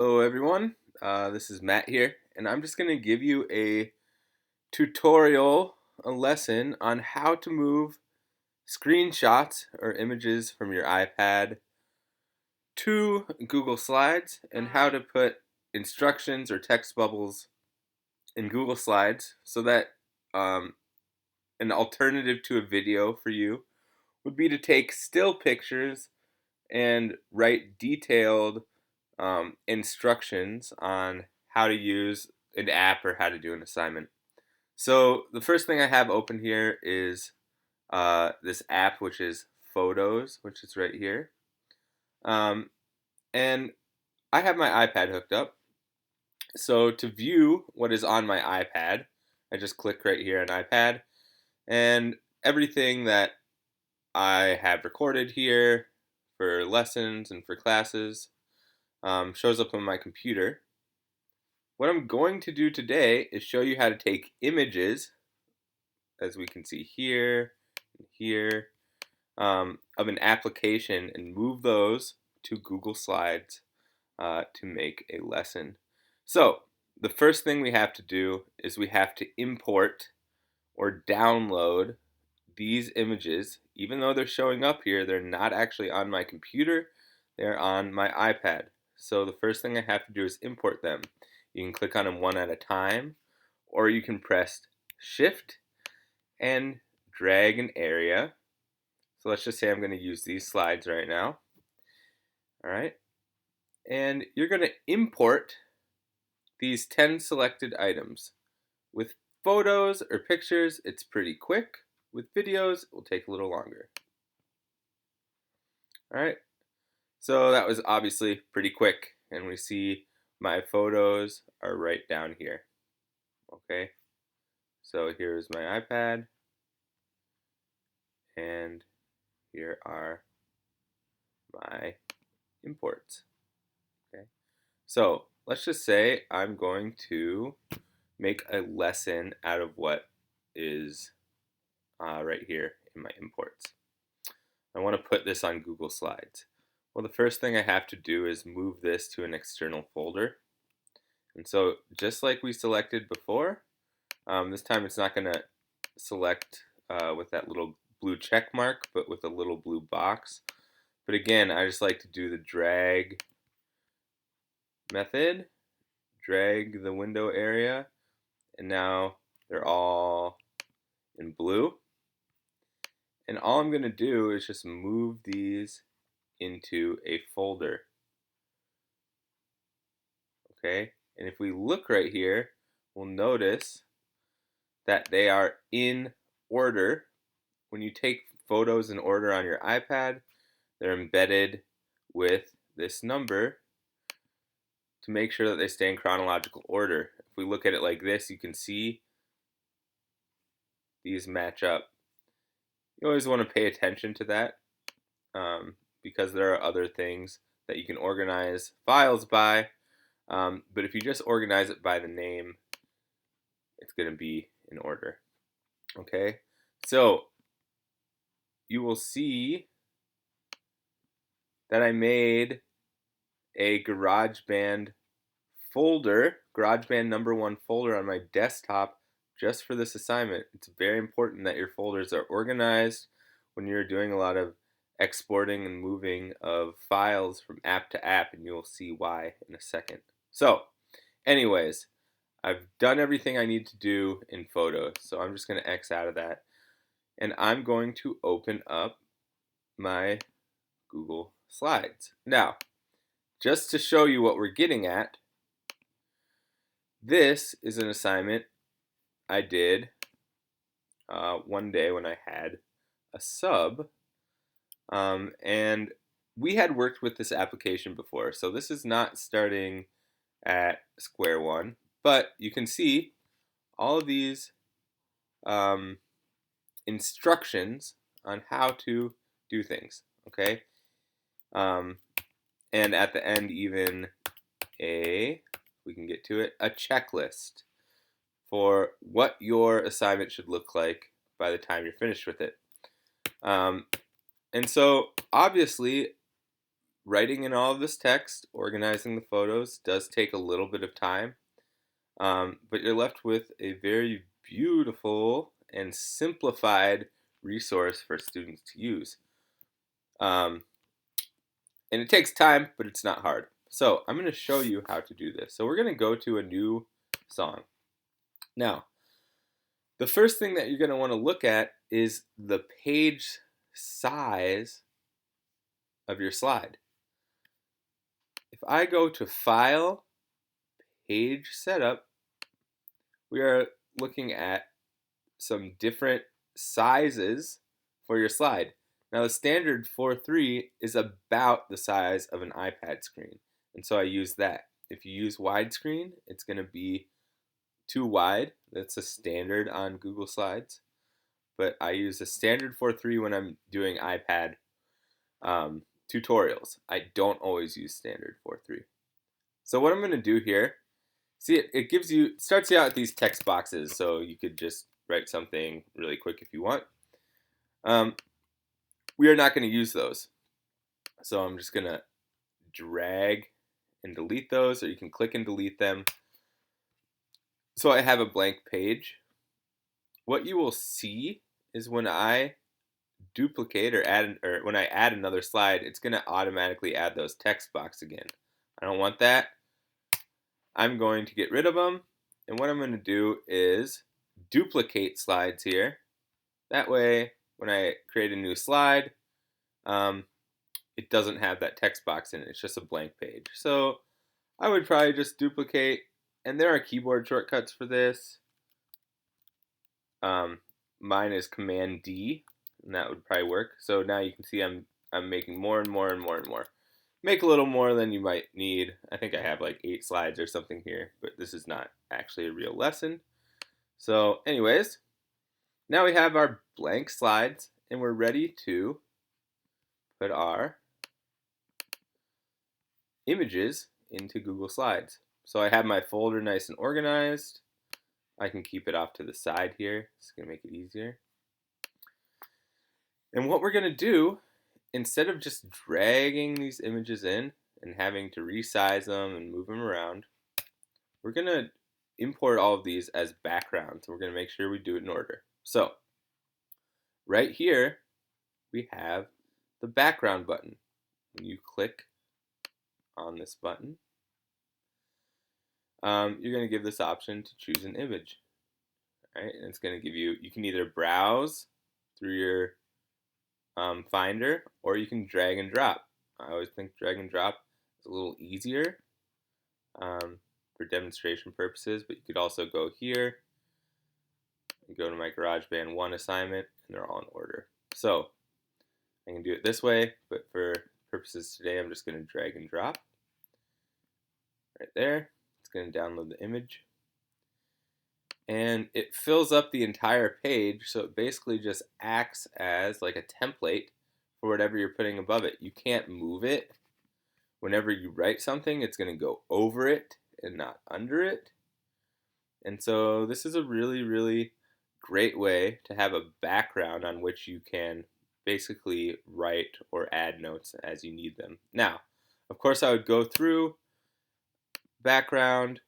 Hello everyone, this is Matt here, and I'm just going to give you a tutorial, a lesson on how to move screenshots or images from your iPad to Google Slides and how to put instructions or text bubbles in Google Slides so that um, an alternative to a video for you would be to take still pictures and write detailed instructions on how to use an app or how to do an assignment. So the first thing I have open here is this app, which is Photos, which is right here. And I have my iPad hooked up. So to view what is on my iPad, I just click right here on iPad, and everything that I have recorded here for lessons and for classes shows up on my computer. What I'm going to do today is show you how to take images, as we can see here and here, of an application and move those to Google Slides to make a lesson. So the first thing we have to do is we have to import or download these images. Even though they're showing up here, they're not actually on my computer, they're on my iPad. So the first thing I have to do is import them. You can click on them one at a time, or you can press Shift and drag an area. So let's just say I'm going to use these slides right now. All right. And you're going to import these 10 selected items. With photos or pictures, it's pretty quick. With videos, it will take a little longer. All right. So that was obviously pretty quick, and we see my photos are right down here. Okay. So here's my iPad, and here are my imports. Okay. So let's just say I'm going to make a lesson out of what is right here in my imports. I want to put this on Google Slides. Well, the first thing I have to do is move this to an external folder. And so just like we selected before, this time it's not going to select with that little blue check mark, but with a little blue box. But again, I just like to do the drag method, drag the window area, and now they're all in blue. And all I'm going to do is just move these into a folder. Okay, and if we look right here, we'll notice that they are in order. When you take photos in order on your iPad, they're embedded with this number to make sure that they stay in chronological order. If we look at it like this, you can see these match up. You always want to pay attention to that because there are other things that you can organize files by, but if you just organize it by the name, it's going to be in order. Okay, so you will see that I made a GarageBand folder, GarageBand #1 folder on my desktop just for this assignment. It's very important that your folders are organized when you're doing a lot of exporting and moving of files from app to app, and you'll see why in a second. So, anyways, I've done everything I need to do in Photos, so I'm just going to X out of that, and I'm going to open up my Google Slides. Now, just to show you what we're getting at, this is an assignment I did one day when I had a sub, and we had worked with this application before, so this is not starting at square one, but you can see all of these instructions on how to do things, okay? And at the end, even we can get to it, a checklist for what your assignment should look like by the time you're finished with it. And so, obviously, writing in all of this text, organizing the photos does take a little bit of time, but you're left with a very beautiful and simplified resource for students to use. Um, and it takes time, but it's not hard. So I'm going to show you how to do this. So we're going to go to a new song. Now, the first thing that you're going to want to look at is the page size of your slide. If I go to File, Page Setup, we are looking at some different sizes for your slide. Now the standard 4:3 is about the size of an iPad screen, and so I use that. If you use widescreen, it's going to be too wide. That's a standard on Google Slides, but I use a standard 4:3 when I'm doing iPad tutorials. I don't always use standard 4:3. So what I'm going to do here, see it gives you, starts you out with these text boxes, so you could just write something really quick if you want. We are not going to use those. So I'm just going to drag and delete those, or you can click and delete them. So I have a blank page. What you will see is when I duplicate or when I add another slide, it's going to automatically add those text boxes again. I don't want that. I'm going to get rid of them, and what I'm going to do is duplicate slides here. That way, when I create a new slide, it doesn't have that text box in it. It's just a blank page. So I would probably just duplicate, and there are keyboard shortcuts for this. Mine is Command D, and that would probably work. So now you can see I'm making more and more and more and more. Make a little more than you might need. I think I have like 8 slides or something here, but this is not actually a real lesson. So anyways, now we have our blank slides, and we're ready to put our images into Google Slides. So I have my folder nice and organized. I can keep it off to the side here. It's going to make it easier. And what we're going to do, instead of just dragging these images in and having to resize them and move them around, we're going to import all of these as backgrounds. We're going to make sure we do it in order. So right here, we have the background button. When you click on this button, you're going to give this option to choose an image. All right, and it's going to give you, you can either browse through your Finder, or you can drag and drop. I always think drag and drop is a little easier for demonstration purposes, but you could also go here and go to my GarageBand 1 assignment, and they're all in order. So I can do it this way, but for purposes today, I'm just going to drag and drop. Right there, it's going to download the image. And it fills up the entire page, so it basically just acts as like a template for whatever you're putting above it. You can't move it. Whenever you write something, it's going to go over it and not under it. And so this is a really, really great way to have a background on which you can basically write or add notes as you need them. Now, of course, I would go through background,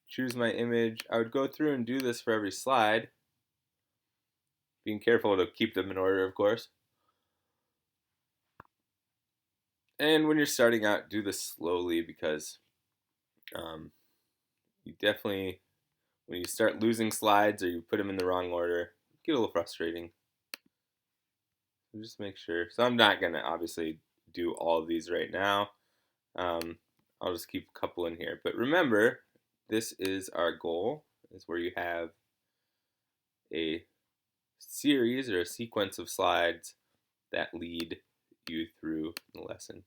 choose my image. I would go through and do this for every slide, being careful to keep them in order, of course. And when you're starting out, do this slowly, because you definitely, when you start losing slides or you put them in the wrong order, get a little frustrating. So just make sure. So I'm not going to obviously do all of these right now. I'll just keep a couple in here. But remember, this is our goal, is where you have a series or a sequence of slides that lead you through the lesson.